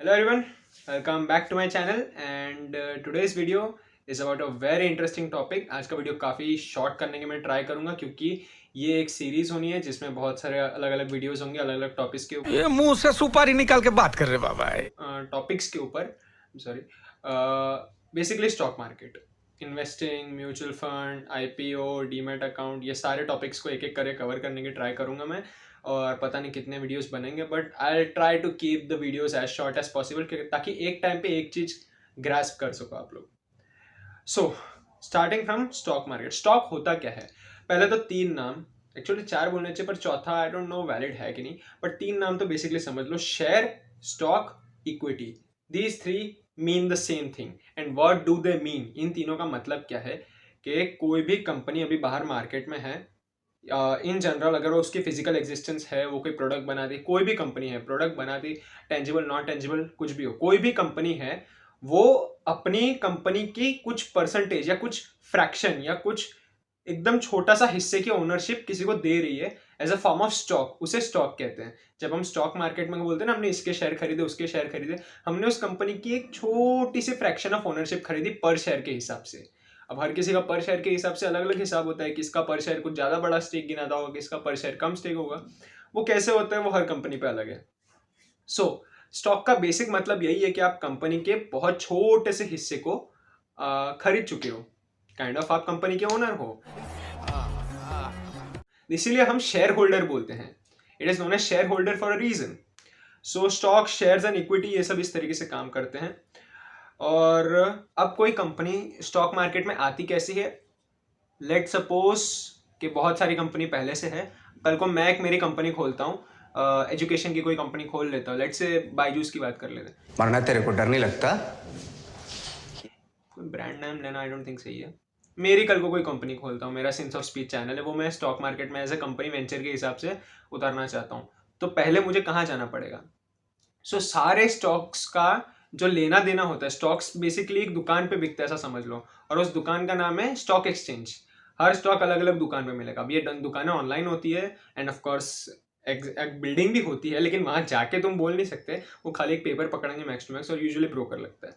Hello everyone, welcome back to my channel and today's video is about a very interesting topic। आज का video काफ़ी short करने की मैं ट्राई करूंगा क्योंकि ये एक सीरीज होनी है जिसमें बहुत सारे अलग अलग वीडियोस होंगे अलग अलग टॉपिक्स के ऊपर। ये मुंह से सुपारी निकाल के बात कर रहे बाबा टॉपिक्स के ऊपर sorry basically stock market, investing, mutual fund, IPO, demat account, ये सारे टॉपिक्स को एक एक करके कवर करने की ट्राई करूंगा मैं। और पता नहीं कितने वीडियोस बनेंगे but I try to keep the videos as short as possible ताकि एक टाइम पे एक चीज़ ग्रास्प कर सको आप लोग। So starting from stock market. Stock होता क्या है? पहले तो तीन नाम, एक्चुअली चार बोलने चाहिए पर चौथा आई डोंट नो वैलिड है कि नहीं, बट तीन नाम तो बेसिकली समझ लो। Share, stock, equity, these three mean the same thing. And what do they mean? इन तीनों का मतलब क्या है कि कोई भी कंपनी अभी बाहर मार्केट में है, इन जनरल अगर वो उसकी फिजिकल एग्जिस्टेंस है, वो कोई प्रोडक्ट बनाती, कोई भी कंपनी है प्रोडक्ट बनाती, टेंजिबल नॉन टेंजिबल कुछ भी हो, कोई भी कंपनी है, वो अपनी कंपनी की कुछ परसेंटेज या कुछ फ्रैक्शन या कुछ एकदम छोटा सा हिस्से की ओनरशिप किसी को दे रही है as a form of stock. उसे स्टॉक कहते हैं। जब हम स्टॉक मार्केट में बोलते हैं ना हमने इसके शेयर खरीदे उसके शेयर खरीदे, हमने उस कंपनी की एक छोटी सी फ्रैक्शन ऑफ ओनरशिप खरीदी पर शेयर के हिसाब से। अब हर किसी का पर शेयर के हिसाब से अलग अलग हिसाब होता है, किसका पर शेयर कुछ ज़्यादा बड़ा स्टेक गिनाता होगा, किसका पर शेयर कम स्टेक होगा। वो कैसे होता है वो हर कंपनी पे अलग है। सो स्टॉक का बेसिक मतलब यही है कि आप कंपनी के बहुत छोटे से हिस्से को खरीद चुके हो, काइंड ऑफ आप कंपनी के ओनर हो। इसीलिए हम शेयर होल्डर बोलते हैं। It is known as share holder for a reason. So stock, shares and equity ये सब इस तरीके से काम करते हैं। और अब कोई कंपनी स्टॉक मार्केट में आती कैसी है? लेट सपोज कि बहुत सारी कंपनी पहले से है, कल को मैं एक मेरी कंपनी खोलता हूँ, एजुकेशन की कोई कंपनी खोल लेता हूँ, लेट से बायजूस की बात कर लेते हैं। मरना तेरे को डर नहीं लगता? कोई ब्रांड नाम लेना आई डोंट थिंक सही है। मेरी कल को कोई कंपनी खोलता हूँ, मेरा सेंस ऑफ स्पीच चैनल है, वो मैं स्टॉक मार्केट में एज ए कंपनी वेंचर के हिसाब से उतारना चाहता हूँ। तो पहले मुझे कहाँ जाना पड़ेगा? सो सारे स्टॉक्स का जो लेना देना होता है, स्टॉक्स बेसिकली एक दुकान पे बिकता है ऐसा समझ लो, और उस दुकान का नाम है स्टॉक एक्सचेंज। हर स्टॉक अलग अलग दुकान पे मिलेगा। अब ये दुकानें ऑनलाइन होती है एंड ऑफ कोर्स एक बिल्डिंग भी होती है, लेकिन वहां जाके तुम बोल नहीं सकते, वो खाली एक पेपर पकड़ेंगे मैक्स टू मैक्स और यूजुअली ब्रोकर लगता है।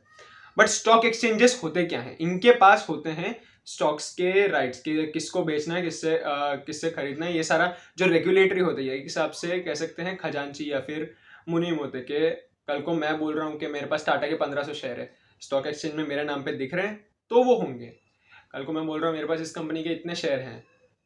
बट स्टॉक एक्सचेंजेस होते क्या हैं? इनके पास होते हैं स्टॉक्स के राइट्स, कि किसको बेचना है, किससे खरीदना है, ये सारा जो रेगुलेटरी होता है, एक हिसाब से कह सकते हैं खजांची या फिर मुनीम होते। कि कल को मैं बोल रहा हूँ कि मेरे पास टाटा के 1500 शेयर है, स्टॉक एक्सचेंज में मेरे नाम पे दिख रहे हैं तो वो होंगे। कल को मैं बोल रहा हूँ मेरे पास इस कंपनी के इतने शेयर हैं,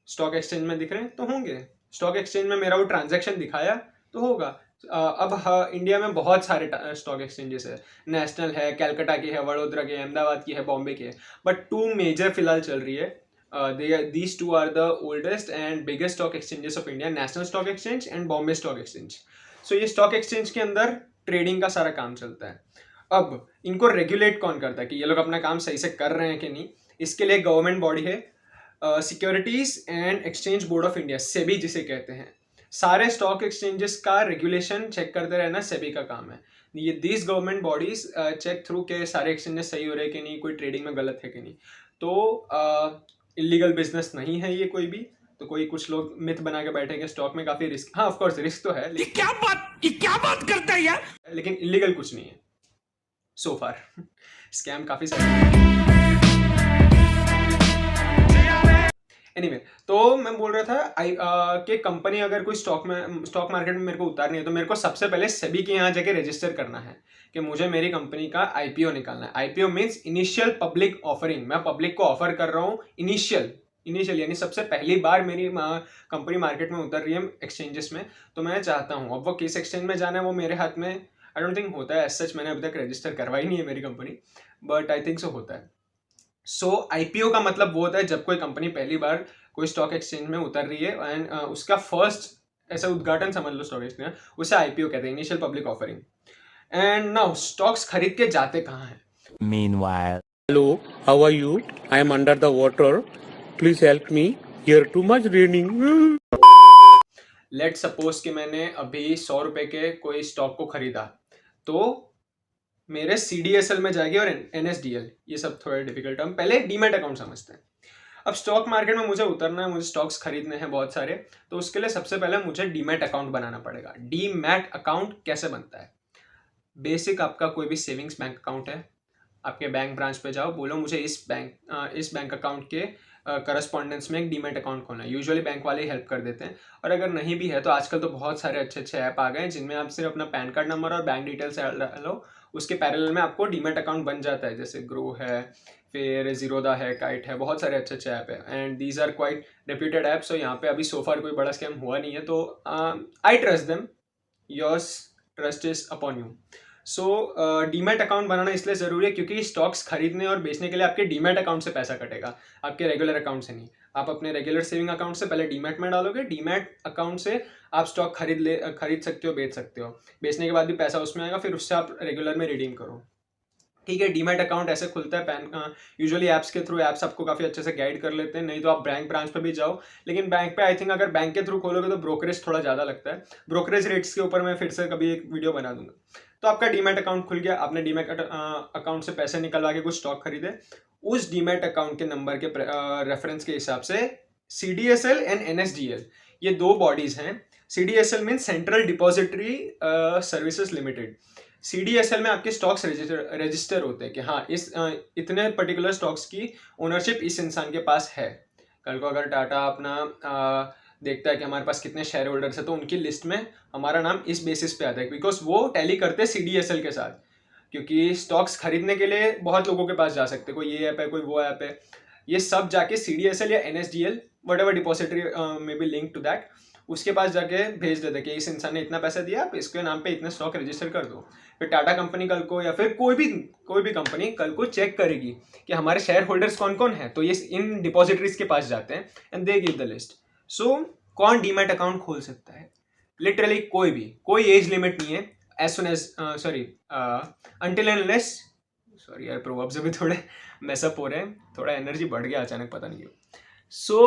स्टॉक एक्सचेंज में दिख रहे हैं तो होंगे। स्टॉक एक्सचेंज में मेरा वो ट्रांजैक्शन दिखाया तो होगा। अब इंडिया में बहुत सारे स्टॉक एक्सचेंजेस है। नेशनल है, कैलकाटा की है, वडोदरा की है, अहमदाबाद की है, बॉम्बे की है, बट टू मेजर फिलहाल चल रही है। These two are the oldest and biggest stock exchanges of India, national stock exchange and Bombay stock exchange. So ये स्टॉक एक्सचेंज के अंदर ट्रेडिंग का सारा काम चलता है। अब इनको रेगुलेट कौन करता है कि ये लोग अपना काम सही से कर रहे हैं कि नहीं? इसके लिए गवर्नमेंट बॉडी है, securities and exchange board of India, SEBI जिसे कहते हैं। सारे स्टॉक एक्सचेंजेस का रेगुलेशन चेक करते रहना सेबी का काम है। ये this government bodies check through के सारे एक्सचेंजेस सही हो रहे कि नहीं, कोई ट्रेडिंग में गलत है कि नहीं। तो इलीगल बिजनेस नहीं है ये कोई भी। तो कोई कुछ लोग मिथ बना के बैठे कि स्टॉक में काफी रिस्क, हाँ ऑफ कोर्स रिस्क तो है, ये क्या बात करता है यार? लेकिन इलीगल कुछ नहीं है सो फार। स्कैम काफी सारे। एनीवे तो मैं बोल रहा था कि कंपनी अगर कोई स्टॉक मार्केट में मेरे को उतारनी है तो मेरे को सबसे पहले सेबी के यहाँ जाके रजिस्टर करना है कि मुझे मेरी कंपनी का आईपीओ निकालना है। IPO means initial public offering. मैं पब्लिक को ऑफर कर रहा हूँ इनिशियल यानी सबसे पहली बार मेरी कंपनी मार्केट में उतर रही है एक्सचेंजेस में, तो मैं चाहता हूँ। अब वो किस एक्सचेंज में जाना है वो मेरे हाथ में आई डोंट थिंक होता है एज सच। मैंने अभी तक रजिस्टर करवाई नहीं है मेरी company, but I think so होता है। सो आईपीओ का मतलब वो होता है जब कोई कंपनी पहली बार कोई स्टॉक एक्सचेंज में उतर रही है एंड उसका फर्स्ट ऐसा उद्घाटन समझ लो स्टॉक एक्सचेंज, उसे आईपीओ कहते हैं, initial public offering. And now stocks खरीद के जाते कहाँ हैं? Meanwhile, Hello, how are you? I am under the water. Please help me. Here too much raining. Let suppose कि मैंने अभी 100 रुपए के कोई स्टॉक को खरीदा, तो मेरे सीडीएसएल में जाएगी और एनएसडीएल, ये सब थोड़े डिफिकल्ट टर्म, पहले डीमैट अकाउंट समझते हैं। अब स्टॉक मार्केट में मुझे उतरना है, मुझे स्टॉक्स खरीदने हैं बहुत सारे, तो उसके लिए सबसे पहले मुझे डीमैट अकाउंट बनाना पड़ेगा। डीमैट अकाउंट कैसे बनता है? बेसिक आपका कोई भी सेविंग्स बैंक अकाउंट है, आपके बैंक ब्रांच पे जाओ, बोलो मुझे इस बैंक अकाउंट के करस्पॉन्डेंस में एक डीमैट अकाउंट खोलना है। यूजुअली बैंक वाले हेल्प कर देते हैं, और अगर नहीं भी है तो आजकल तो बहुत सारे अच्छे अच्छे ऐप आ गए हैं जिनमें आप सिर्फ अपना पैन कार्ड नंबर और बैंक डिटेल्स डालो, उसके पैरेलल में आपको डीमैट अकाउंट बन जाता है। जैसे ग्रो है, फिर जीरोदा है, काइट है, बहुत सारे अच्छे अच्छे ऐप है and these are quite reputed apps. तो यहाँ पे अभी सोफार कोई बड़ा स्कैम हुआ नहीं है, तो I trust them, yours trust is upon you. So demat account बनाना इसलिए ज़रूरी है क्योंकि स्टॉक्स खरीदने और बेचने के लिए आपके डीमैट अकाउंट से पैसा कटेगा, आपके रेगुलर अकाउंट से नहीं। आप अपने रेगुलर सेविंग अकाउंट से पहले डीमैट में डालोगे, डीमैट अकाउंट से आप स्टॉक खरीद सकते हो, बेच सकते हो, बेचने के बाद भी पैसा उसमें आएगा, फिर उससे आप रेगुलर में रिडीम करो। ठीक है, डीमैट अकाउंट ऐसे खुलता है यूजुअली ऐप्स के थ्रू। ऐप्स आपको काफ़ी अच्छे से गाइड कर लेते हैं, नहीं तो आप बैंक ब्रांच पे भी जाओ। लेकिन बैंक पे आई थिंक अगर बैंक के थ्रू खोलोगे तो ब्रोकरेज थोड़ा ज़्यादा लगता है। ब्रोकरेज रेट्स के ऊपर मैं फिर से कभी एक वीडियो बना दूंगा। तो आपका डीमैट अकाउंट खुल गया, आपने डीमैट अकाउंट से पैसे निकलवा के कुछ स्टॉक खरीदे, उस डीमैट अकाउंट के नंबर के रेफरेंस के हिसाब से CDSL एंड NSDL, ये दो बॉडीज हैं। CDSL mean central depository services limited. CDSL में आपके स्टॉक्स रजिस्टर होते हैं कि हाँ इतने पर्टिकुलर स्टॉक्स की ओनरशिप इस इंसान के पास है। कल को अगर टाटा अपना देखता है कि हमारे पास कितने शेयर होल्डर्स है तो उनकी लिस्ट में हमारा नाम इस बेसिस पे आता है, बिकॉज वो टैली करते हैं CDSL के साथ। क्योंकि स्टॉक्स खरीदने के लिए बहुत लोगों के पास जा सकते हैं, कोई ये ऐप है, कोई वो ऐप है, ये सब जाके CDSL या NSDL वट एवर डिपॉजिटरी में बी लिंक टू दैट, उसके पास जाके भेज देते कि इस इंसान ने इतना पैसा दिया, आप इसके नाम पे इतने स्टॉक रजिस्टर कर दो। फिर टाटा कंपनी कल को या फिर कोई भी कंपनी कल को चेक करेगी कि हमारे शेयर होल्डर्स कौन कौन है, तो ये इन डिपॉजिटरीज के पास जाते हैं and they give the list. So कौन डीमैट अकाउंट खोल सकता है? लिटरली कोई भी, कोई एज लिमिट नहीं है। As soon as until and unless, sorry यार प्रोवर्ब्स अभी थोड़े मैसअप हो रहे हैं, थोड़ा एनर्जी बढ़ गया अचानक, पता नहीं क्यों। सो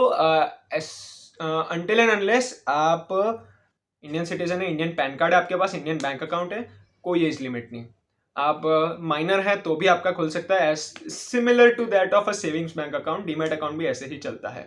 अनटिल एंड अनलेस आप इंडियन सिटीजन है, इंडियन पैन कार्ड है आपके पास, इंडियन बैंक अकाउंट है, कोई एज लिमिट नहीं। आप माइनर है तो भी आपका खुल सकता है, as similar to that of a savings bank account. Demat account भी ऐसे ही चलता है।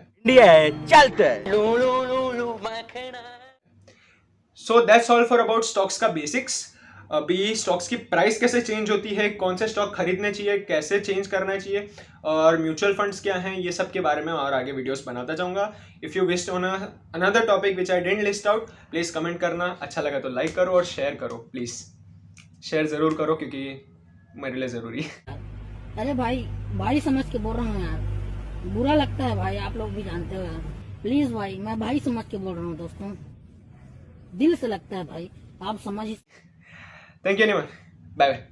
So that's all for about stocks का बेसिक्स। अभी स्टॉक्स की प्राइस कैसे चेंज होती है, कौन से स्टॉक खरीदने चाहिए, कैसे चेंज करना चाहिए, और म्यूचुअल फंड्स क्या हैं, ये सब के बारे में और आगे वीडियोस बनाता जाऊंगा। If you wished on another topic which I didn't list out, please comment करना। अच्छा लगा तो लाइक करो और शेयर करो, प्लीज़ शेयर ज़रूर करो क्योंकि मेरे लिए ज़रूरी है। अरे भाई समझ के बोल रहा हूँ यार, बुरा लगता है भाई, आप लोग भी जानते हो यार। प्लीज भाई, मैं भाई समझ के बोल रहा हूँ दोस्तों, दिल से लगता है भाई, आप समझ। Thank you anyone, bye bye.